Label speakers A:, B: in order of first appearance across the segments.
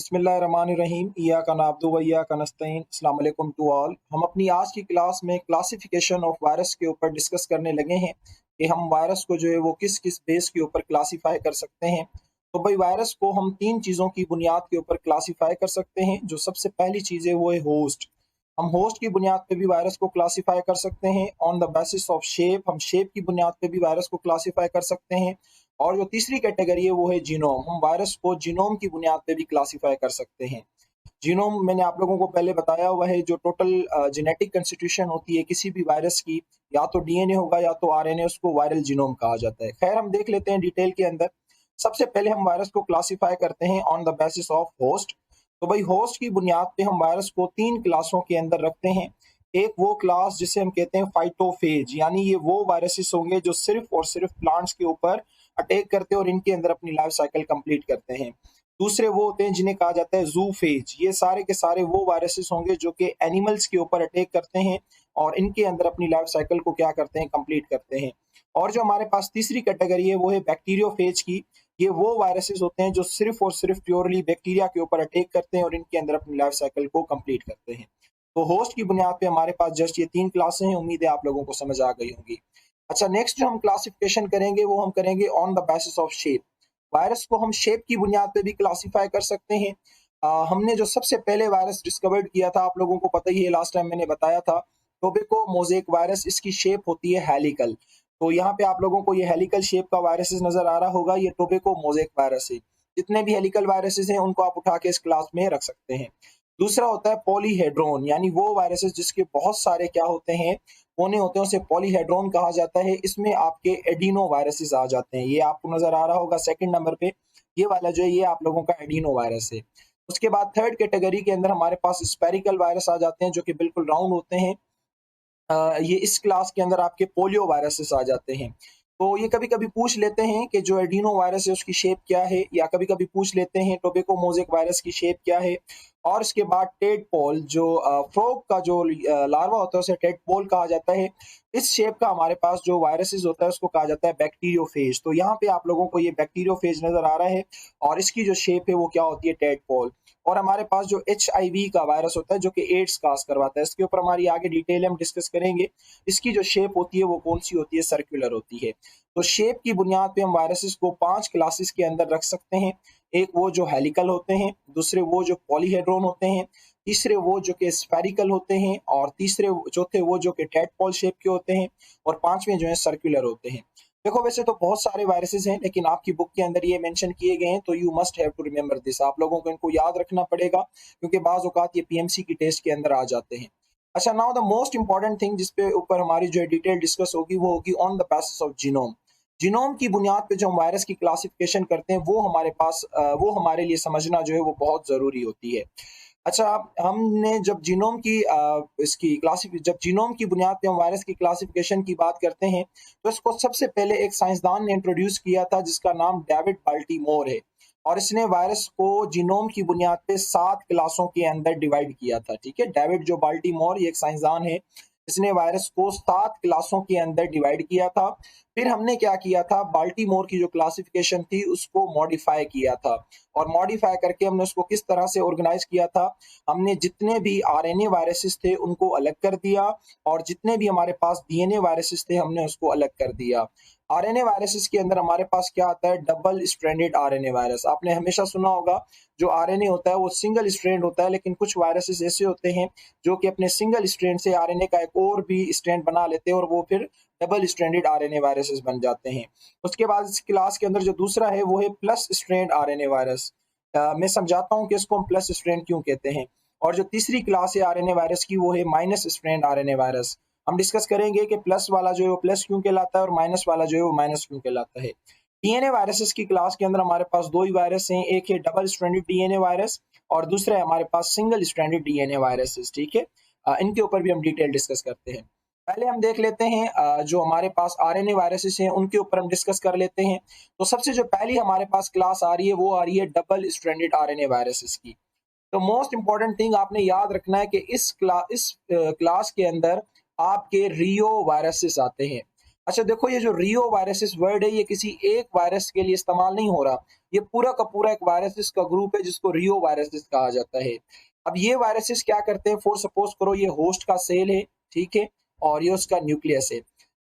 A: बिस्मिल्लाहिर्रहमानिर्रहीम इय्याका नअब्दु व इय्याका नस्तईन। अस्सलाम वालेकुम टू ऑल। हम अपनी आज की क्लास में क्लासिफिकेशन ऑफ वायरस के ऊपर डिस्कस करने लगे हैं कि हम वायरस को जो है वो किस किस बेस के ऊपर क्लासिफाई कर सकते हैं। तो भाई वायरस को हम तीन चीज़ों की बुनियाद के ऊपर क्लासिफाई कर सकते हैं। जो सबसे पहली चीज़ है वो है होस्ट। हम होस्ट की बुनियाद पे भी वायरस को क्लासिफाई कर सकते हैं। On the basis of shape, हम शेप की बुनियाद पे भी वायरस को क्लासिफाई कर सकते हैं। और जो तीसरी कैटेगरी है वो है जीनोम। हम वायरस को जीनोम की बुनियाद पे भी क्लासिफाई कर सकते हैं। जीनोम मैंने आप लोगों को पहले बताया हुआ है, जो टोटल जेनेटिक कंस्टिट्यूशन होती है किसी भी वायरस की, या तो डीएनए होगा या तो आरएनए, उसको वायरल जीनोम कहा जाता है। खैर, हम देख लेते हैं डिटेल के अंदर। सबसे पहले हम वायरस को क्लासिफाई करते हैं on the basis of host. तो भाई होस्ट की बुनियाद पे हम वायरस को तीन क्लासों के अंदर रखते हैं। एक वो क्लास जिसे हम कहते हैं फाइटोफेज, यानी ये वो वायरसेस होंगे जो सिर्फ और सिर्फ प्लांट्स के ऊपर अटैक करते हैं और इनके अंदर अपनी लाइफ साइकिल कंप्लीट करते हैं। दूसरे वो होते हैं जिन्हें कहा जाता है जूफेज। ये सारे के सारे वो वायरसेस होंगे जो कि एनिमल्स के ऊपर अटैक करते हैं और इनके अंदर अपनी लाइफ साइकिल को क्या करते हैं, कंप्लीट करते हैं। और जो हमारे पास तीसरी कैटेगरी है वो है बैक्टीरियोफेज की। ये वो वायरसेस होते हैं जो सिर्फ और सिर्फ प्योरली बैक्टीरिया के ऊपर अटैक करते हैं और इनके अंदर अपनी लाइफ साइकिल को कंप्लीट करते हैं। तो होस्ट की बुनियाद पे हमारे पास जस्ट ये तीन क्लासें हैं। उम्मीद है आप लोगों को समझ आ गई होंगी। अच्छा, नेक्स्ट जो हम क्लासिफिकेशन करेंगे वो हम करेंगे on the basis of shape. Virus को हम शेप की बुनियाद पे भी क्लासिफाई कर सकते हैं। हमने जो सबसे पहले वायरस डिस्कवर्ड किया था, आप लोगों को पता ही है, लास्ट टाइम मैंने बताया था, टोबैको मोज़ेक वायरस। इसकी शेप होती है हेलिकल। तो यहाँ पे आप लोगों को ये हेलिकल शेप का वायरसेस नजर आ रहा होगा, ये टोबैको मोज़ेक वायरस है। जितने भी हेलिकल वायरसेस हैं उनको आप उठा के इस क्लास में रख सकते हैं। दूसरा होता है पॉलीहेड्रोन, यानी वो वायरसेस जिसके बहुत सारे क्या होते हैं, कोने होते हैं, उसे पॉलीहेड्रोन कहा जाता है। इसमें आपके एडिनो वायरसेस आ जाते हैं। ये आपको नजर आ रहा होगा सेकंड नंबर पे, ये वाला जो है ये आप लोगों का एडिनो वायरस है। उसके बाद थर्ड कैटेगरी के अंदर हमारे पास स्पेरिकल वायरस आ जाते हैं जो कि बिल्कुल राउंड होते हैं। ये इस क्लास के अंदर आपके पोलियो वायरसेस आ जाते हैं। तो ये कभी-कभी पूछ लेते हैं कि जो एडिनो वायरस है उसकी शेप क्या है, या कभी-कभी पूछ लेते हैं टोबैको मोज़ेक वायरस की शेप क्या है। और इसके बाद टेडपोल, जो फ्रॉग का जो लार्वा होता है उसे टेडपोल कहा जाता है। इस शेप का हमारे पास जो वायरसेस होता है उसको कहा जाता है बैक्टीरियोफेज। तो यहाँ पे आप लोगों को ये बैक्टीरियोफेज नजर आ रहा है और इसकी जो शेप है वो क्या होती है, टेडपोल। और हमारे पास जो HIV का वायरस होता है जो कि एड्स काज करवाता है, इसके ऊपर हमारी आगे डिटेल हम डिस्कस करेंगे। इसकी जो शेप होती है वो कौन सी होती है, सर्कुलर होती है। तो शेप की बुनियाद पे हम वायरसेस को 5 क्लासेस के अंदर रख सकते हैं। एक वो जो हेलिकल होते हैं, दूसरे वो जो पॉलीहेड्रोन होते हैं, तीसरे वो जो कि स्फेरिकल होते हैं, और चौथे वो जो कि टेडपोल शेप के होते हैं, और पांचवें जो है सर्कुलर होते हैं। देखो, वैसे तो बहुत सारे वायरसेस हैं लेकिन आपकी बुक के अंदर ये मेंशन किए गए हैं, तो you must have to remember this. आप लोगों को इनको याद रखना पड़ेगा क्योंकि बाज औकात ये पीएमसी की टेस्ट के अंदर आ जाते हैं। अच्छा, now the most important thing जिस पे ऊपर हमारी जो है डिटेल डिस्कस होगी वो होगी on the basis of genome. Genome की बुनियाद पे जो हम वायरस की क्लासिफिकेशन करते हैं वो हमारे लिए समझना जो है वो बहुत जरूरी होती है। अच्छा, हमने जब जीनोम की जब जीनोम की बुनियाद पे हम वायरस की क्लासिफिकेशन की बात करते हैं तो इसको सबसे पहले एक साइंसदान ने इंट्रोड्यूस किया था जिसका नाम डेविड बाल्टीमोर है। और इसने वायरस को जीनोम की बुनियाद पे 7 क्लासों के अंदर डिवाइड किया था। ठीक है, डेविड जो बाल्टीमोर, ये एक साइंसदान है, इसने वायरस को 7 क्लासों के अंदर डिवाइड किया था। फिर हमने क्या किया था, बाल्टीमोर की जो क्लासिफिकेशन थी उसको मॉडिफाई किया था। और मॉडिफाई करके हमने उसको किस तरह से ऑर्गेनाइज किया था, हमने जितने भी आरएनए वायरसेस थे उनको अलग कर दिया, और जितने भी हमारे पास डीएनए वायरसेस थे हमने उसको अलग कर दिया। आरएनए वायरसेस के अंदर हमारे पास क्या आता है, डबल स्ट्रैंडेड आरएनए वायरस। आपने हमेशा सुना होगा जो आरएनए होता है वो सिंगल स्ट्रैंड होता है, लेकिन कुछ वायरसेस ऐसे होते हैं जो कि अपने सिंगल स्ट्रैंड से आरएनए का एक और भी स्ट्रैंड बना लेते हैं और वो फिर डबल स्ट्रैंडेड आरएनए वायरसेस बन जाते हैं। उसके बाद इस क्लास के अंदर जो दूसरा है वो है प्लस स्ट्रैंड आरएनए वायरस। मैं समझाता हूँ कि इसको हम प्लस स्ट्रैंड क्यों कहते हैं। और जो तीसरी क्लास है आरएनए वायरस की वो है माइनस स्ट्रैंड आरएनए वायरस। हम डिस्कस करेंगे कि प्लस वाला जो है वो प्लस क्यों कहलाता है और माइनस वाला जो है वो माइनस क्यों कहलाता है। डीएनए वायरसेस की क्लास के अंदर हमारे पास दो ही वायरस हैं, एक है डबल स्ट्रैंडेड डीएनए वायरस और दूसरा है हमारे पास सिंगल स्ट्रैंडेड डीएनए वायरसेस। ठीक है, इनके ऊपर भी हम डिटेल डिस्कस करते हैं। पहले हम देख लेते हैं जो हमारे पास आरएनए वायरसेस हैं उनके ऊपर हम डिस्कस कर लेते हैं। तो सबसे जो पहली हमारे पास क्लास आ रही है वो आ रही है डबल स्ट्रैंडेड आरएनए वायरसेस की। तो मोस्ट इंपॉर्टेंट थिंग आपने याद रखना है कि इस क्लास के अंदर आपके रियो वायरसेस आते हैं। अच्छा देखो, ये जो रियो वायरसेस वर्ड है ये किसी एक वायरस के लिए इस्तेमाल नहीं हो रहा, ये पूरा का पूरा एक वायरसेस का ग्रुप है जिसको रियो वायरसेस कहा जाता है। अब ये वायरसेस क्या करते हैं, फॉर सपोज करो ये होस्ट का सेल है, ठीक है, और ये उसका न्यूक्लियस है,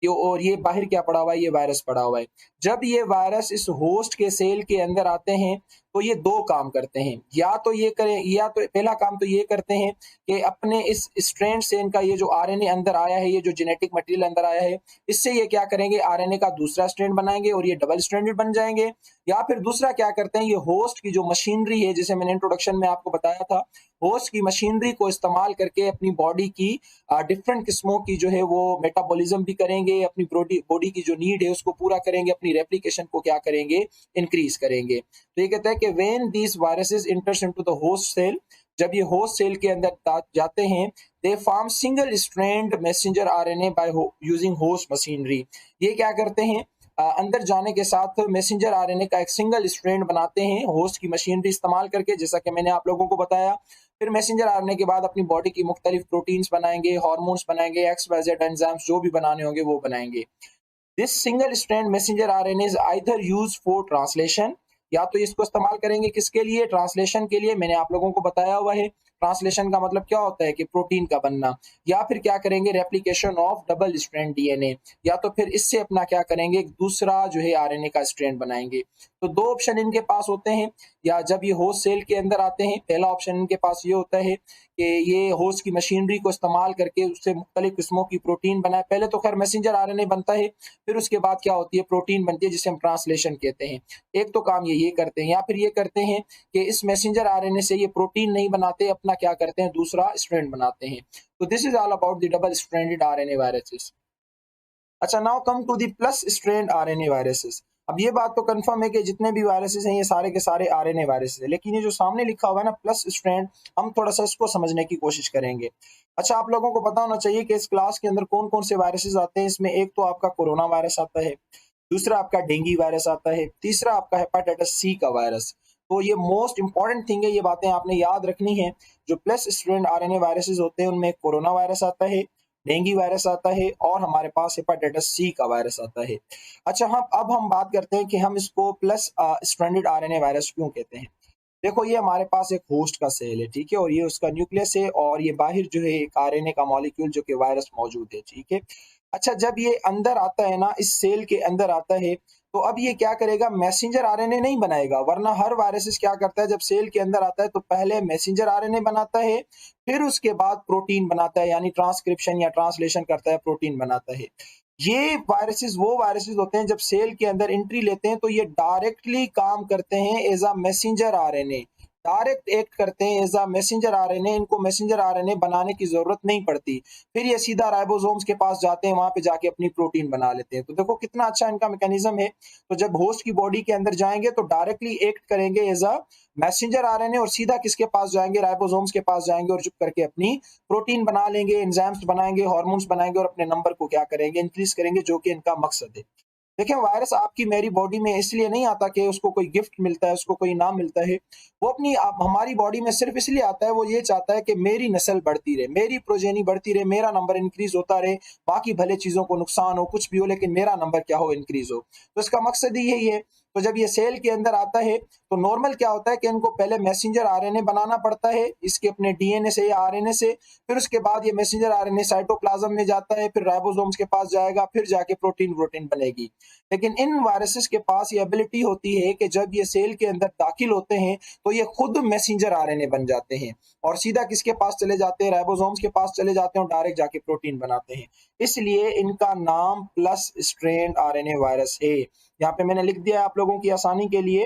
A: ये और ये बाहर क्या पड़ा हुआ है, ये वायरस पड़ा हुआ है। जब ये वायरस इस होस्ट के सेल के अंदर आते हैं तो ये दो काम करते हैं, या तो ये करें, या तो पहला काम तो ये करते हैं कि अपने इस स्ट्रैंड से इनका ये जो आरएनए अंदर आया है, ये जो जेनेटिक मटेरियल अंदर आया है, इससे ये क्या करेंगे, आरएनए का दूसरा स्ट्रैंड बनाएंगे और ये डबल स्ट्रैंडेड बन जाएंगे। या फिर दूसरा क्या करते हैं, ये होस्ट की जो मशीनरी है, जैसे मैंने इंट्रोडक्शन में आपको बताया था, होस्ट की मशीनरी को इस्तेमाल करके अपनी बॉडी की डिफरेंट किस्मों की जो है वो मेटाबॉलिज्म भी करेंगे, अपनी बॉडी की जो नीड है उसको पूरा करेंगे, अपनी रेप्लिकेशन को क्या करेंगे, इंक्रीज करेंगे। तो ये कहता है कि when these viruses enters into the host cell, जब ये होस्ट सेल के अंदर जाते हैं, they form single strand messenger RNA by using host machinery. ये क्या करते हैं, अंदर जाने के साथ मैसेंजर आरएनए का एक सिंगल स्ट्रैंड बनाते हैं होस्ट की मशीनरी इस्तेमाल करके, जैसा कि मैंने आप लोगों को बताया। फिर मैसेंजर आरएनए के बाद अपनी बॉडी की मुख्तलिफ प्रोटीन्स बनाएंगे, हार्मोन्स बनाएंगे, एक्स वाई जेड एंजाइम्स जो भी बनाने होंगे वो बनाएंगे। This single strand messenger RNA is either used for translation, या तो इसको इस्तेमाल करेंगे किसके लिए, ट्रांसलेशन के लिए, मैंने आप लोगों को बताया हुआ है। ट्रांसलेशन का मतलब क्या होता है कि प्रोटीन का बनना। या फिर क्या करेंगे, replication of double strand DNA, या तो फिर इससे अपना क्या करेंगे, दूसरा जो है आरएनए का स्ट्रैंड बनाएंगे। तो दो ऑप्शन इनके पास होते हैं, या जब ये होस्ट सेल के अंदर आते हैं, पहला ऑप्शन इनके पास ये होता है कि ये होस्ट की मशीनरी को इस्तेमाल करके उससे मुख्तलिफ किस्मों की प्रोटीन बनाए। पहले तो खैर मैसेंजर आरएनए बनता है, फिर उसके बाद क्या होती है, प्रोटीन बनती है जिसे हम ट्रांसलेशन कहते हैं। एक तो काम ये करते हैं, या फिर ये करते हैं कि इस मैसेंजर आरएनए से ये प्रोटीन नहीं बनाते, अपना क्या करते हैं, दूसरा स्ट्रैंड बनाते हैं। तो this is all about the double stranded RNA viruses. अच्छा, now come to the plus strand RNA viruses. अब ये बात तो कंफर्म है कि जितने भी वायरसेस हैं ये सारे के सारे आरएनए वायरसेस हैं, लेकिन ये जो सामने लिखा हुआ है ना प्लस स्ट्रैंड, हम थोड़ा सा इसको समझने की कोशिश करेंगे। अच्छा, आप लोगों को पता होना चाहिए कि इस क्लास के अंदर कौन कौन से वायरसेस आते हैं। इसमें एक तो आपका कोरोना वायरस आता है, दूसरा आपका डेंगू वायरस आता है, तीसरा आपका हेपाटाइटिस सी का वायरस। तो ये मोस्ट इंपॉर्टेंट थिंग है, ये बातें आपने याद रखनी है। जो प्लस स्ट्रैंड आरएनए वायरसेस होते हैं उनमें कोरोना वायरस आता है, डेंगू वायरस आता है, और हमारे पास हेपाटाइटिस सी का वायरस आता है। अच्छा, हम अब हम बात करते हैं कि हम इसको प्लस स्ट्रैंडेड आरएनए वायरस क्यों कहते हैं। देखो, ये हमारे पास एक होस्ट का सेल है, ठीक है, और ये उसका न्यूक्लियस है, और ये बाहर जो है एक आरएनए का मॉलिक्यूल जो कि वायरस मौजूद है, ठीक है। अच्छा, जब ये अंदर आता है ना, इस सेल के अंदर आता है, तो अब ये क्या करेगा, मैसेंजर आरएनए नहीं बनाएगा। वरना हर वायरस क्या करता है, जब सेल के अंदर आता है तो पहले मैसेंजर आरएनए बनाता है, फिर उसके बाद प्रोटीन बनाता है, यानी ट्रांसक्रिप्शन या ट्रांसलेशन करता है, प्रोटीन बनाता है। ये वायरसेस वो वायरसेस होते हैं जब सेल के अंदर एंट्री लेते हैं तो ये डायरेक्टली काम करते हैं as a messenger RNA, direct act करते हैं एज अ मैसेंजर आरएनए। इनको मैसेंजर आरएनए बनाने की जरूरत नहीं पड़ती, फिर ये सीधा राइबोसोम्स के पास जाते हैं, वहां पे जाके अपनी प्रोटीन बना लेते हैं। तो देखो कितना अच्छा इनका मैकेनिज्म है। तो जब होस्ट की बॉडी के अंदर जाएंगे तो डायरेक्टली एक्ट करेंगे एज अ मैसेंजर आरएनए, और सीधा किसके पास जाएंगे, राइबोसोम्स के पास जाएंगे, और चुप करके अपनी प्रोटीन बना लेंगे, एंजाइम्स बनाएंगे, हार्मोन्स बनाएंगे, और अपने नंबर को क्या करेंगे, इंक्रीज करेंगे, जो कि इनका मकसद है। देखिए, वायरस आपकी मेरी बॉडी में इसलिए नहीं आता कि उसको कोई गिफ्ट मिलता है, उसको कोई इनाम मिलता है। वो अपनी हमारी बॉडी में सिर्फ इसलिए आता है, वो ये चाहता है कि मेरी नस्ल बढ़ती रहे, मेरी प्रोजेनी बढ़ती रहे, मेरा नंबर इंक्रीज होता रहे। बाकी भले चीजों को नुकसान हो, कुछ भी हो, लेकिन मेरा नंबर क्या हो, इंक्रीज हो। तो इसका मकसद ही यही है। तो जब ये सेल के अंदर आता है तो नॉर्मल क्या होता है कि इनको पहले मैसेंजर आरएनए बनाना पड़ता है, इसके अपने डीएनए से या आरएनए से। फिर उसके बाद ये मैसेंजर आरएनए साइटोप्लाज्म में जाता है, फिर राइबोसोम्स के पास जाएगा, फिर जाके प्रोटीन प्रोटीन बनेगी। लेकिन इन वायरसेस के पास ये एबिलिटी होती है कि जब ये सेल के अंदर दाखिल होते हैं तो ये खुद मैसेंजर आरएनए बन जाते हैं, और सीधा किसके पास चले जाते हैं, राइबोसोम्स के पास चले जाते हैं, और डायरेक्ट जाके प्रोटीन बनाते हैं। इसलिए इनका नाम प्लस स्ट्रैंड आरएनए वायरस है। यहाँ पे मैंने लिख दिया आप लोगों की आसानी के लिए,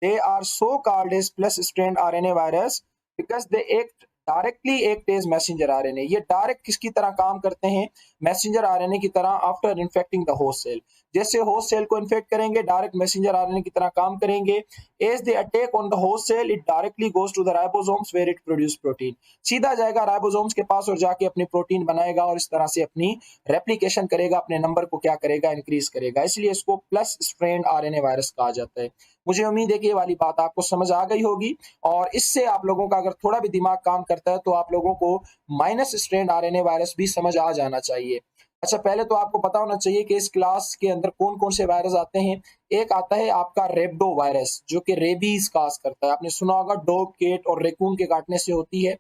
A: they are so called as plus strand RNA virus because they act directly act as messenger RNA. ये डायरेक्ट किसकी तरह काम करते हैं, मैसेंजर आरएनए की तरह, after infecting the host cell. जैसे होस्ट सेल को इन्फेक्ट करेंगे, डायरेक्ट मैसेंजर आरएनए की तरह काम करेंगे। As they attack on the host cell, it directly goes to the ribosomes where it produce protein. सीधा जाएगा राइबोसोम्स के पास और जाके अपनी प्रोटीन बनाएगा, और इस तरह से अपनी रेप्लिकेशन करेगा, अपने नंबर को क्या करेगा, इंक्रीज करेगा। इसलिए इसको प्लस स्ट्रैंड आरएनए वायरस कहा जाता है। मुझे उम्मीद है कि ये वाली बात आपको समझ आ गई होगी, और इससे आप लोगों का अगर थोड़ा भी दिमाग काम करता है तो आप लोगों को माइनस स्ट्रैंड आरएनए वायरस भी समझ आ जाना चाहिए। अच्छा, पहले तो आपको पता होना चाहिए कि इस क्लास के अंदर कौन-कौन से वायरस आते हैं। एक आता है आपका रेब्डो वायरस, जो कि रेबीज़ कॉज़ करता है। आपने सुना होगा डॉग, कैट और रैकून के काटने से होती है।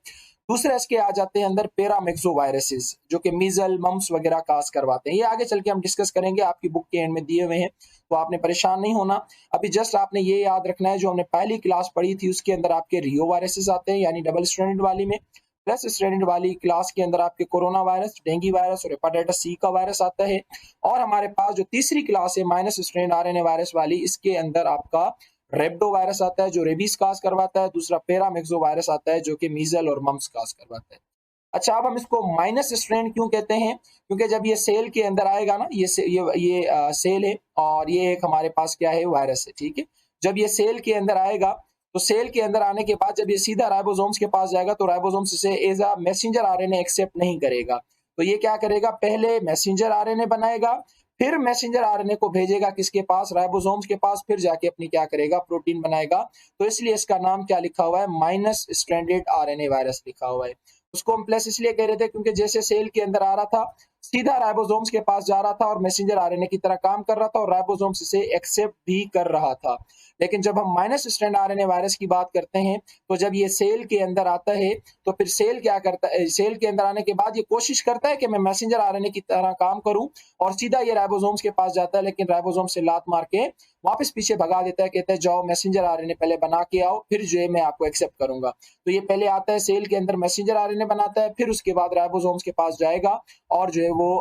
A: दूसरा इसके आ जाते हैं अंदर पैरामिक्सो वायरसेस, जो कि मीज़ल, मम्प्स वगैरह कॉज़ करवाते हैं। ये आगे चल के हम डिस्कस करेंगे, आपकी बुक के एंड में दिए हुए हैं, तो आपने परेशान नहीं होना। अभी जस्ट आपने ये याद रखना है, जो हमने पहली क्लास पढ़ी थी उसके अंदर आपके रियो वायरसेस आते हैं, यानी डबल स्ट्रैंडेड वाली में। प्लस स्ट्रैंडेड वाली क्लास के अंदर आपके कोरोना वायरस, डेंगू वायरस और हेपेटाइटिस सी का वायरस आता है। और हमारे पास जो तीसरी क्लास है माइनस स्ट्रेन आरएनए वायरस वाली, इसके अंदर आपका रेब्डो वायरस आता है जो रेबीज काज करवाता है। दूसरा पैरामिक्सो वायरस आता है जो कि मीजल और मम्प्स काज करवाता है। अच्छा, अब हम इसको माइनस स्ट्रेन क्यों कहते हैं? क्योंकि जब ये सेल के अंदर आएगा ना, सेल है और ये एक हमारे पास क्या है, वायरस है, ठीक है। जब ये सेल के अंदर आएगा, तो सेल के अंदर आने के बाद जब ये सीधा राइबोसोम्स के पास जाएगा, तो राइबोसोम्स इसे as a messenger RNA accept नहीं करेगा। तो ये क्या करेगा, पहले मैसेंजर आरएनए बनाएगा, फिर मैसेंजर आरएनए को भेजेगा किसके पास, राइबोसोम्स के पास, फिर जाके अपनी क्या करेगा, प्रोटीन बनाएगा। तो इसलिए इसका नाम क्या लिखा हुआ है, माइनस स्ट्रैंडेड आरएनए वायरस लिखा हुआ है। उसको हम प्लस इसलिए कह रहे थे क्योंकि जैसे सेल के अंदर आ रहा था, सीधा राइबोसोम्स के पास जा रहा था और मैसेंजर आरएनए की तरह काम कर रहा था, और राइबोसोम्स इसे एक्सेप्ट भी कर रहा था। लेकिन जब हम माइनस स्ट्रैंड आरएनए वायरस की बात करते हैं, तो जब ये सेल के अंदर आता है, तो फिर सेल क्या करता है, सेल के अंदर आने के बाद ये कोशिश करता है कि मैं मैसेंजर आरएनए की तरह काम करूं, और सीधा ये राइबोसोम्स के पास जाता है, लेकिन राइबोसोम से लात मार के वापस पीछे भगा देता है, कहता है जाओ मैसेंजर आरएनए पहले बना के आओ, फिर जो है मैं आपको एक्सेप्ट करूंगा। तो ये पहले आता है सेल के अंदर, मैसेंजर आरएनए बनाता है, फिर उसके बाद राइबोसोम्स के पास जाएगा और जो है वो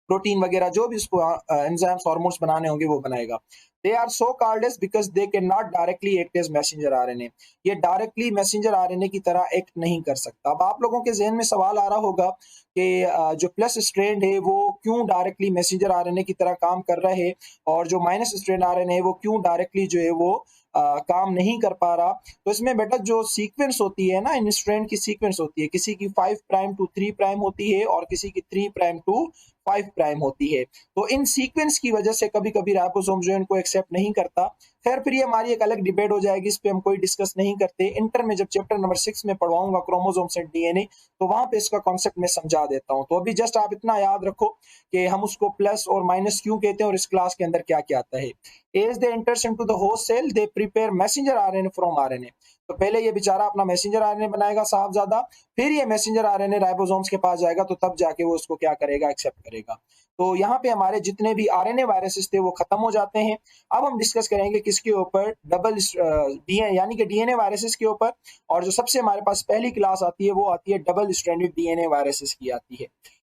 A: प्रोटीन वगैरह जो भी उसको एंजाइम्स हार्मोन्स बनाने होंगे वो बनाएगा। They are so called as because they can not directly act as messenger RNA. ये डायरेक्टली मैसेंजर आरएनए की तरह एक्ट नहीं कर सकता। अब आप लोगों के जहन में सवाल आ रहा होगा कि जो प्लस स्ट्रैंड है वो क्यों डायरेक्टली मैसेंजर आरएनए की तरह काम कर रहा है, और जो माइनस स्ट्रैंड आरएनए है वो क्यों डायरेक्टली जो है वो काम नहीं कर पा रहा। तो इसमें बेटा जो सीक्वेंस होती है ना, इन स्ट्रैंड की सीक्वेंस होती है, किसी की 5 प्राइम टू 3 प्राइम होती है और किसी की 3 प्राइम टू 5 प्राइम होती है। तो इन सीक्वेंस की वजह से कभी कभी राइबोसोम जो है इनको एक्सेप्ट नहीं करता। खैर, फिर ये हमारी एक अलग डिबेट हो जाएगी, इस पे हम कोई डिस्कस नहीं करते। इंटर में जब चैप्टर नंबर 6 में पढ़वाऊंगा क्रोमोसोम्स एंड डीएनए, तो वहां पे इसका कॉन्सेप्ट मैं समझा देता हूं। तो अभी जस्ट आप इतना याद रखो कि हम उसको प्लस और माइनस क्यों कहते हैं और इस क्लास के अंदर क्या क्या आता है। As they enters into the host cell they prepare messenger RNA from RNA. तो पहले ये बेचारा अपना मैसेंजर आरएनए बनाएगा साहबजादा, फिर ये मैसेंजर आरएनए राइबोसोम्स के पास जाएगा, तो तब जाके वो उसको क्या करेगा, एक्सेप्ट करेगा। तो यहाँ पे हमारे जितने भी आरएनए वायरसेस थे वो खत्म हो जाते हैं। अब हम डिस्कस करेंगे किसके ऊपर, डबल डीएनए यानी कि डीएनए वायरसेस के ऊपर। और जो सबसे हमारे पास पहली क्लास आती है वो आती है डबल स्ट्रैंडेड डीएनए वायरसेस की आती है।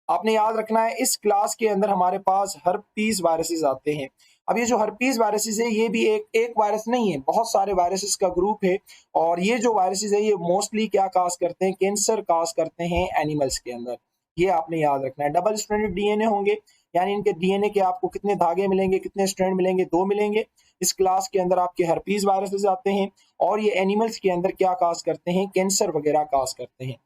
A: आपने याद रखना है, इस क्लास के अंदर हमारे पास हर्पीज वायरसेस आते हैं। अब ये जो हर्पीज वायरसेस है ये भी एक वायरस नहीं है, बहुत सारे वायरसेस का ग्रुप है। और ये जो वायरसेस है ये मोस्टली क्या काज करते हैं, कैंसर काज करते हैं एनिमल्स के अंदर। ये आपने याद रखना है। डबल स्ट्रैंडेड डीएनए होंगे, यानी इनके डीएनए के आपको कितने धागे मिलेंगे, कितने स्ट्रैंड मिलेंगे, 2 मिलेंगे। इस क्लास के अंदर आपके हर्पीज वायरसेस आते हैं, और ये एनिमल्स के अंदर क्या काज करते हैं, कैंसर वगैरह काज करते हैं।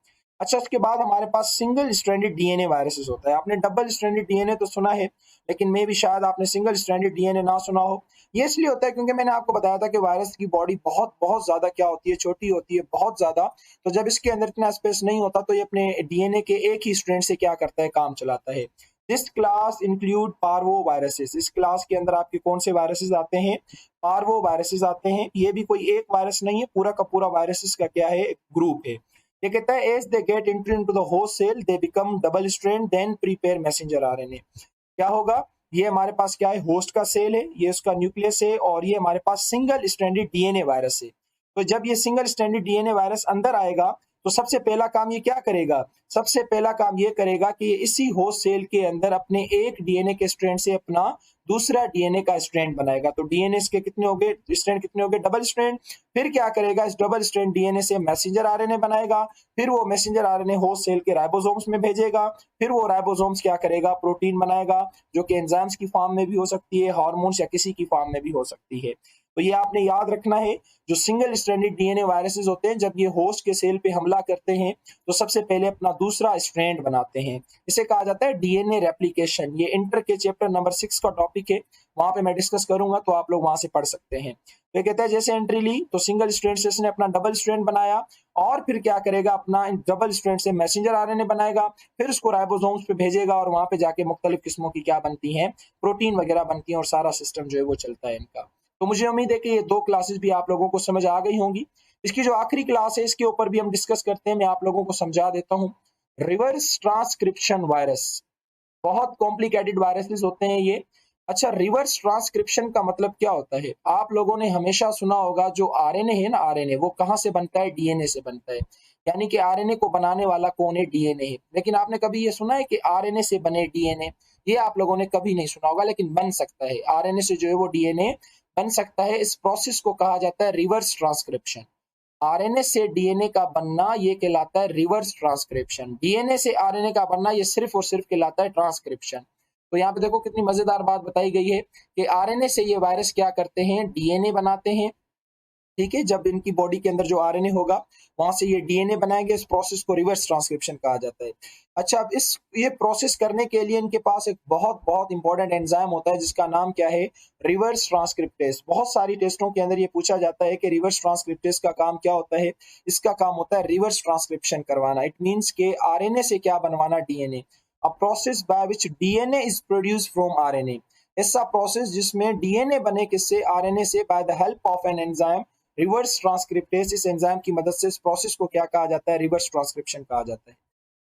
A: अच्छा, उसके बाद हमारे पास सिंगल स्ट्रैंडेड डीएनए वायरसेस होता है। आपने डबल स्ट्रैंडेड डीएनए तो सुना है, लेकिन मे भी शायद आपने सिंगल स्ट्रैंडेड डीएनए ना सुना हो। ये इसलिए होता है क्योंकि मैंने आपको बताया था कि वायरस की बॉडी बहुत बहुत ज्यादा क्या होती है, छोटी होती है, बहुत ज्यादा। तो जब इसके अंदर इतना स्पेस नहीं होता, तो ये अपने डीएनए के एक ही स्ट्रैंड से क्या करता है, काम चलाता है। This class include parvo viruses. इस क्लास के अंदर आपके कौन से वायरसेस आते हैं, पार्वो वायरसेस आते हैं। ये भी कोई एक वायरस नहीं है, पूरा का पूरा वायरसेस का क्या है, ग्रुप है। ये कहता है as they get entry into the host cell they become double strand then prepare messenger RNA. क्या होगा, ये हमारे पास क्या है, होस्ट का सेल है, ये उसका न्यूक्लियस है, और ये हमारे पास सिंगल स्ट्रैंडेड डीएनए वायरस है। तो जब ये सिंगल स्ट्रैंडेड डीएनए वायरस अंदर आएगा, तो सबसे पहला काम ये क्या करेगा, सबसे पहला काम ये करेगा कि ये इसी होस्ट सेल के अंदर अपने एक डीएनए के स्ट्रैंड से अपना दूसरा डीएनए का स्ट्रैंड बनाएगा। तो डीएनए के कितने हो गए, स्ट्रैंड कितने हो गए, डबल स्ट्रैंड। फिर क्या करेगा, इस डबल स्ट्रैंड डीएनए से मैसेंजर आरएनए बनाएगा, फिर वो मैसेंजर आरएनए होस्ट सेल के राइबोसोम्स में भेजेगा, फिर वो राइबोसोम्स क्या करेगा, प्रोटीन बनाएगा, जो कि एंजाइम्स की फॉर्म में भी हो सकती है, हार्मोन्स या किसी की फॉर्म में भी हो सकती है। तो ये आपने याद रखना है। जो सिंगल स्ट्रैंडेड डीएनए वायरसेस होते हैं, जब ये होस्ट के सेल पे हमला करते हैं तो सबसे पहले अपना दूसरा स्ट्रैंड बनाते हैं। इसे कहा जाता है डीएनए रेप्लिकेशन। ये इंटर के चैप्टर नंबर 6 का टॉपिक है, वहां पे मैं डिस्कस करूंगा, तो आप लोग वहां से पढ़ सकते हैं। तो ये कहता है जैसे एंट्री ली तो सिंगल स्ट्रैंड से इसने अपना डबल स्ट्रैंड बनाया, और फिर क्या करेगा, अपना डबल स्ट्रैंड से मैसेंजर आरएनए बनाएगा, फिर उसको राइबोसोम्स पे भेजेगा, और वहां पे जाके मुख्तलिफ किस्मों की क्या बनती हैं, प्रोटीन वगैरह बनती हैं, और सारा सिस्टम जो है वो चलता है इनका। तो मुझे उम्मीद है कि ये 2 क्लासेस भी आप लोगों को समझ आ गई होंगी। इसकी जो आखिरी क्लास है इसके ऊपर भी हम डिस्कस करते हैं, मैं आप लोगों को समझा देता हूँ। रिवर्स ट्रांसक्रिप्शन वायरस, बहुत कॉम्प्लिकेटेड वायरसेस होते हैं ये। अच्छा, रिवर्स ट्रांसक्रिप्शन का मतलब क्या होता है? आप लोगों ने हमेशा सुना होगा जो आरएनए है ना, आरएनए वो कहाँ से बनता है? डीएनए से बनता है। यानी कि आरएनए को बनाने वाला कौन है? डीएनए है। लेकिन आपने कभी ये सुना है कि आरएनए से बने डीएनए? ये आप लोगों ने कभी नहीं सुना होगा, लेकिन बन सकता है। आरएनए से जो है वो डीएनए बन सकता है। इस प्रोसेस को कहा जाता है रिवर्स ट्रांसक्रिप्शन। आरएनए से डीएनए का बनना ये कहलाता है रिवर्स ट्रांसक्रिप्शन। डीएनए से आरएनए का बनना ये सिर्फ और सिर्फ कहलाता है ट्रांसक्रिप्शन। तो यहाँ पे देखो कितनी मजेदार बात बताई गई है कि आरएनए से ये वायरस क्या करते हैं? डीएनए बनाते हैं। ठीक है, जब इनकी बॉडी के अंदर जो आरएनए होगा वहां से ये डीएनए बनाएंगे। इस प्रोसेस को रिवर्स ट्रांसक्रिप्शन कहा जाता है। अच्छा, अब इस ये प्रोसेस करने के लिए इनके पास एक बहुत बहुत इंपॉर्टेंट एंजाइम होता है जिसका नाम क्या है? Reverse transcriptase. बहुत सारी टेस्टों के अंदर ये पूछा जाता है कि रिवर्स ट्रांसक्रिप्टेज का काम क्या होता है? इसका काम होता है रिवर्स ट्रांसक्रिप्शन करवाना। इट मीन्स के आरएनए से क्या बनवाना? DNA. A process by which DNA is produce from RNA. ऐसा प्रोसेस जिसमें डीएनए बने किससे? आरएनए से, by the help of an enzyme reverse transcriptase. इस एंजाइम की मदद से इस प्रोसेस को क्या कहा जाता है? रिवर्स ट्रांसक्रिप्शन कहा जाता है।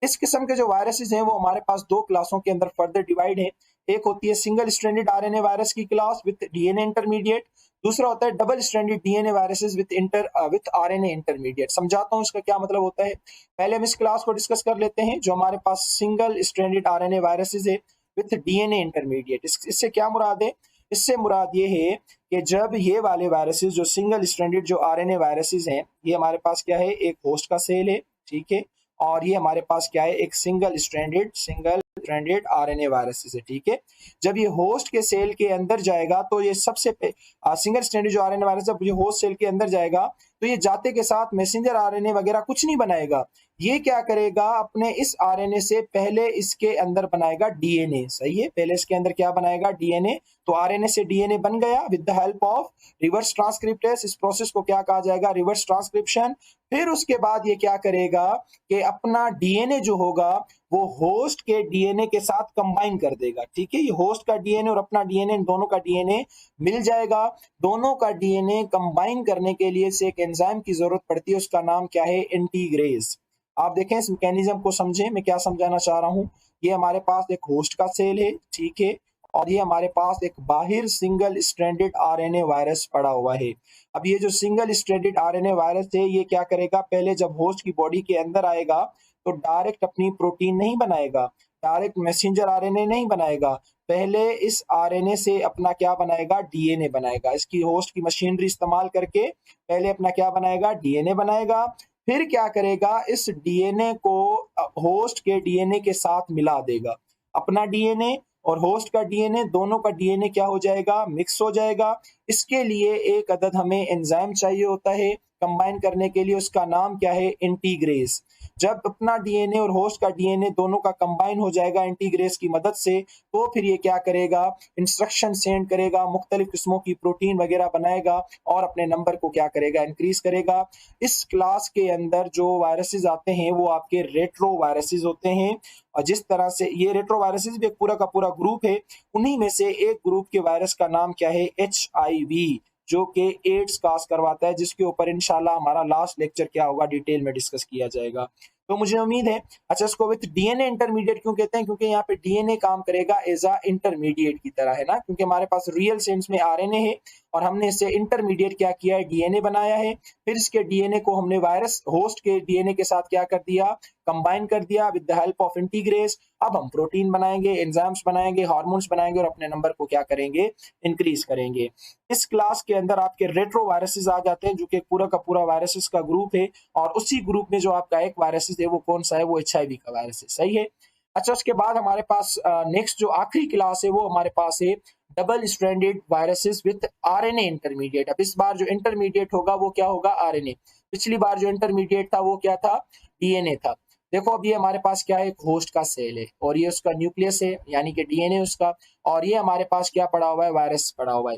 A: इस किस्म के जो वायरसेस हैं वो हमारे पास 2 क्लासों के अंदर फर्दर डिवाइड है। एक होती है सिंगल स्ट्रैंडेड आरएनए वायरस की क्लास विद डीएनए इंटरमीडिएट। दूसरा होता है double stranded DNA viruses with RNA intermediate. समझाता हूं इसका क्या मतलब होता है। पहले हम इस क्लास को डिस्कस कर लेते हैं। जो हमारे पास सिंगल स्ट्रैंडेड आरएनए वायरसेस है विद डीएनए इंटरमीडिएट, इससे क्या मुराद है? इससे मुराद ये है कि जब ये वाले वायरसेस जो सिंगल स्ट्रैंडेड जो आरएनए वायरसेस हैं, ये हमारे पास क्या है? एक होस्ट का सेल है, ठीक है, और ये हमारे पास क्या है? एक सिंगल स्ट्रैंडेड आरएनए वायरसेस है, ठीक है। जब ये होस्ट के सेल के अंदर जाएगा तो ये सिंगल स्ट्रैंडेड जो आरएनए वायरस जब ये होस्ट सेल के अंदर जाएगा तो ये जाते के साथ मैसेंजर आरएनए वगैरह कुछ नहीं बनाएगा। ये क्या करेगा? अपने इस आरएनए से पहले इसके अंदर बनाएगा डीएनए। सही है, पहले इसके अंदर क्या बनाएगा? डीएनए। तो आरएनए से डीएनए बन गया with the help of reverse transcriptase. इस प्रोसेस को क्या कहा जाएगा? Reverse transcription. फिर उसके बाद ये क्या करेगा कि अपना डीएनए जो होगा वो होस्ट के डीएनए के साथ कंबाइन कर देगा। ठीक है, ये होस्ट का डीएनए और अपना डीएनए, इन दोनों का डीएनए मिल जाएगा। दोनों का डीएनए कंबाइन करने के लिए से एक एंजाइम की जरूरत पड़ती है, उसका नाम क्या है? इंटीग्रेज। आप देखें इस मैकेनिज्म को, समझें मैं क्या समझाना चाह रहा हूँ। ये हमारे पास एक होस्ट का सेल है, ठीक है, और ये हमारे पास एक बाहर सिंगल स्ट्रैंडेड आरएनए वायरस पड़ा हुआ है। अब ये जो सिंगल स्ट्रैंडेड आरएनए वायरस है ये क्या करेगा? पहले जब होस्ट की बॉडी के अंदर आएगा तो डायरेक्ट अपनी प्रोटीन नहीं बनाएगा, डायरेक्ट मैसेंजर आरएनए नहीं बनाएगा। पहले इस आरएनए से अपना क्या बनाएगा? डीएनए बनाएगा। इसकी होस्ट की मशीनरी इस्तेमाल करके पहले अपना क्या बनाएगा? डीएनए बनाएगा। फिर क्या करेगा? इस डीएनए को होस्ट के डीएनए के साथ मिला देगा। अपना डीएनए और होस्ट का डीएनए, दोनों का डीएनए क्या हो जाएगा? मिक्स हो जाएगा। इसके लिए एक अदद हमें एंजाइम चाहिए होता है कंबाइन करने के लिए, उसका नाम क्या है? इंटीग्रेज। जब अपना डीएनए और होस्ट का डीएनए दोनों का कंबाइन हो जाएगा इंटीग्रेज की मदद से, तो फिर ये क्या करेगा? इंस्ट्रक्शन सेंड करेगा, मुख्तलिफ किस्मों की प्रोटीन वगैरह बनाएगा और अपने नंबर को क्या करेगा? इंक्रीज करेगा। इस क्लास के अंदर जो वायरसेस आते हैं वो आपके रेट्रो वायरसेस होते हैं, और जिस तरह से ये रेट्रो वायरसेस भी एक पूरा का पूरा ग्रुप है। उन्हीं में से एक ग्रुप के वायरस का नाम क्या है? HIV, जो कि एड्स काज करवाता है, जिसके ऊपर इंशाल्लाह हमारा लास्ट लेक्चर क्या होगा? डिटेल में डिस्कस किया जाएगा। तो मुझे उम्मीद है। अच्छा, इसको विद डीएनए इंटरमीडिएट क्यों कहते हैं? क्योंकि यहाँ पे डीएनए काम करेगा एज अ इंटरमीडिएट की तरह, है ना, क्योंकि हमारे पास रियल सेंस में आरएनए है और हमने इससे इंटरमीडिएट क्या किया है? डीएनए बनाया है। फिर इसके डीएनए को हमने वायरस होस्ट के डीएनए के साथ क्या कर दिया? कंबाइन कर दिया with the help of integrase. अब हम प्रोटीन बनाएंगे, एंजाइम्स बनाएंगे, हार्मोन्स बनाएंगे और अपने नंबर को क्या करेंगे? इंक्रीज करेंगे। इस क्लास के अंदर आपके रेट्रो वायरसेस आ जाते हैं, जो कि पूरा का पूरा वायरसेस का ग्रुप है, और उसी ग्रुप में जो आपका एक वायरस है वो कौन सा है? वो HIV का वायरस है। सही है। अच्छा, उसके बाद हमारे पास नेक्स्ट जो आखिरी क्लास है वो हमारे पास है double stranded viruses with RNA intermediate. अब इस बार जो इंटरमीडिएट होगा वो क्या होगा, आरएनए। पिछली बार जो इंटरमीडिएट था वो क्या था, डीएनए था। देखो अब ये हमारे पास क्या है, एक होस्ट का सेल है और ये उसका न्यूक्लियस है यानी कि डीएनए उसका, और ये हमारे पास क्या पड़ा हुआ है, वायरस पड़ा हुआ है।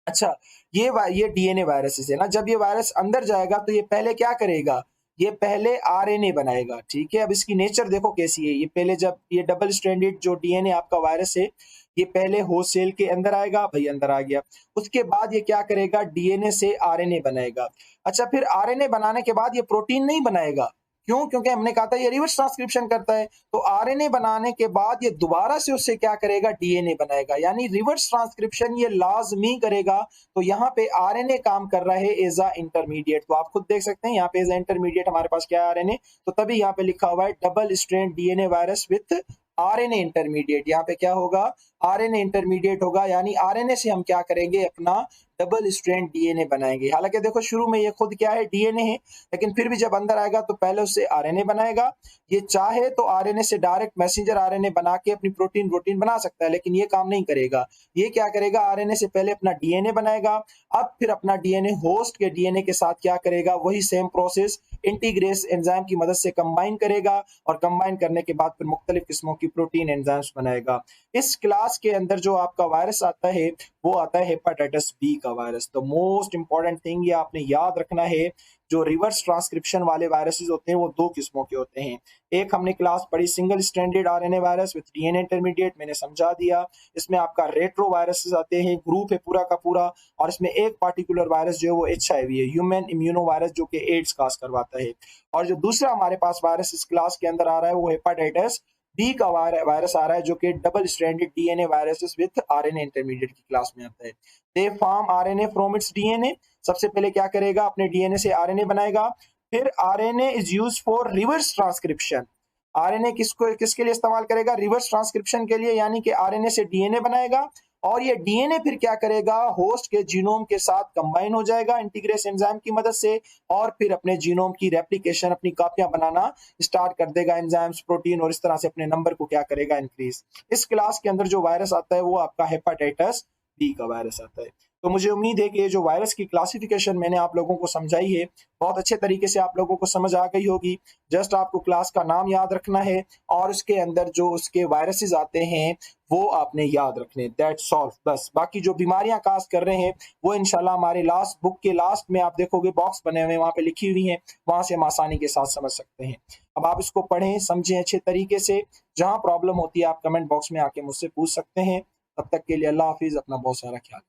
A: अच्छा, ये डीएनए वायरसेस है ना, जब ये वायरस अंदर जाएगा तो ये पहले क्या करेगा, ये पहले आरएनए बनाएगा। ठीक है, अब इसकी नेचर देखो कैसी है। ये पहले जब ये डबल स्ट्रैंडेड जो डीएनए आपका वायरस है, ये पहले होस्ट सेल के अंदर आएगा, भाई अंदर आ गया। उसके बाद ये क्या करेगा, डीएनए से आरएनए बनाएगा। अच्छा, फिर आरएनए बनाने के बाद ये प्रोटीन नहीं बनाएगा। क्यों? क्योंकि हमने कहा था ये रिवर्स ट्रांसक्रिप्शन करता है। तो आरएनए बनाने के बाद ये दोबारा से उससे क्या करेगा, डीएनए बनाएगा, यानी रिवर्स ट्रांसक्रिप्शन ये लाजमी करेगा। तो यहाँ पे आरएनए काम कर रहा है एज अ इंटरमीडिएट। तो आप खुद देख सकते हैं यहाँ पे एज अ इंटरमीडिएट हमारे पास क्या है, आरएनए। तो तभी यहाँ पे लिखा हुआ है double strand DNA virus with RNA intermediate. यहाँ पे क्या होगा, आरएनए इंटरमीडिएट होगा, यानी आरएनए से हम क्या करेंगे, अपना डबल स्ट्रैंड डीएनए बनाएंगे। हालांकि देखो शुरू में ये खुद क्या है, डीएनए है, लेकिन फिर भी जब अंदर आएगा तो पहले उससे आरएनए बनाएगा। ये चाहे तो आरएनए से डायरेक्ट मैसेंजर आरएनए बना के अपनी प्रोटीन बना सकता है, लेकिन ये काम नहीं करेगा। ये क्या करेगा, आरएनए से पहले अपना डीएनए बनाएगा, अब फिर अपना डीएनए होस्ट के डीएनए के साथ क्या करेगा, वही सेम प्रोसेस इंटीग्रेस एंजाइम की मदद से कंबाइन करेगा, और कंबाइन करने के बाद फिर मुख्तलिफ किस्मों की प्रोटीन एंजाइम्स बनाएगा। इस क्लास के अंदर जो आपका वायरस आता है वो आता है हेपेटाइटिस बी का वायरस। तो मोस्ट इंपॉर्टेंट थिंग ये आपने याद रखना है, जो रिवर्स ट्रांसक्रिप्शन वाले वायरसेस होते हैं वो दो किस्मों के होते हैं। एक हमने क्लास पढ़ी single stranded RNA virus with DNA intermediate, मैंने समझा दिया। इसमें आपका रेट्रो वायरसेस आते हैं, ग्रुप है पूरा का पूरा, और इसमें एक पार्टिकुलर वायरस जो है वो एचआईवी है, ह्यूमन इम्यूनो वायरस, जो कि एड्स काज करवाता है। और जो दूसरा हमारे पास वायरस इस क्लास के अंदर आ रहा है वो हेपेटाइटिस बी का वायरस आ रहा है, जो कि double stranded DNA viruses with RNA intermediate की क्लास में आता है। They form RNA from its DNA. सबसे पहले क्या करेगा, अपने डीएनए से आरएनए बनाएगा। फिर RNA is used for reverse transcription. RNA किसके लिए इस्तेमाल करेगा, रिवर्स ट्रांसक्रिप्शन के लिए, यानी कि आरएनए से डीएनए बनाएगा, और ये डीएनए फिर क्या करेगा, होस्ट के जीनोम के साथ कंबाइन हो जाएगा इंटीग्रेस एंजाइम की मदद से, और फिर अपने जीनोम की रेप्लिकेशन, अपनी कॉपियां बनाना स्टार्ट कर देगा, एंजाइम्स, प्रोटीन, और इस तरह से अपने नंबर को क्या करेगा, इंक्रीज। इस क्लास के अंदर जो वायरस आता है वो आपका हेपेटाइटिस बी का वायरस आता है। तो मुझे उम्मीद है कि ये जो वायरस की क्लासिफिकेशन मैंने आप लोगों को समझाई है बहुत अच्छे तरीके से आप लोगों को समझ आ गई होगी। जस्ट आपको क्लास का नाम याद रखना है, और उसके अंदर जो उसके वायरसेस आते हैं वो आपने याद रखने, दैट्स ऑल। बस बाकी जो बीमारियां काज कर रहे हैं वो इंशाल्लाह हमारे लास्ट बुक के लास्ट में आप देखोगे बॉक्स बने हुए, वहां पे लिखी हुई हैं, वहां से हम आसानी के साथ समझ सकते हैं। अब आप इसको पढ़ें, समझें अच्छे तरीके से। जहां प्रॉब्लम होती है आप कमेंट बॉक्स में आके मुझसे पूछ सकते हैं। तब तक के लिए अल्लाह हाफिज, अपना बहुत सारा ख्याल।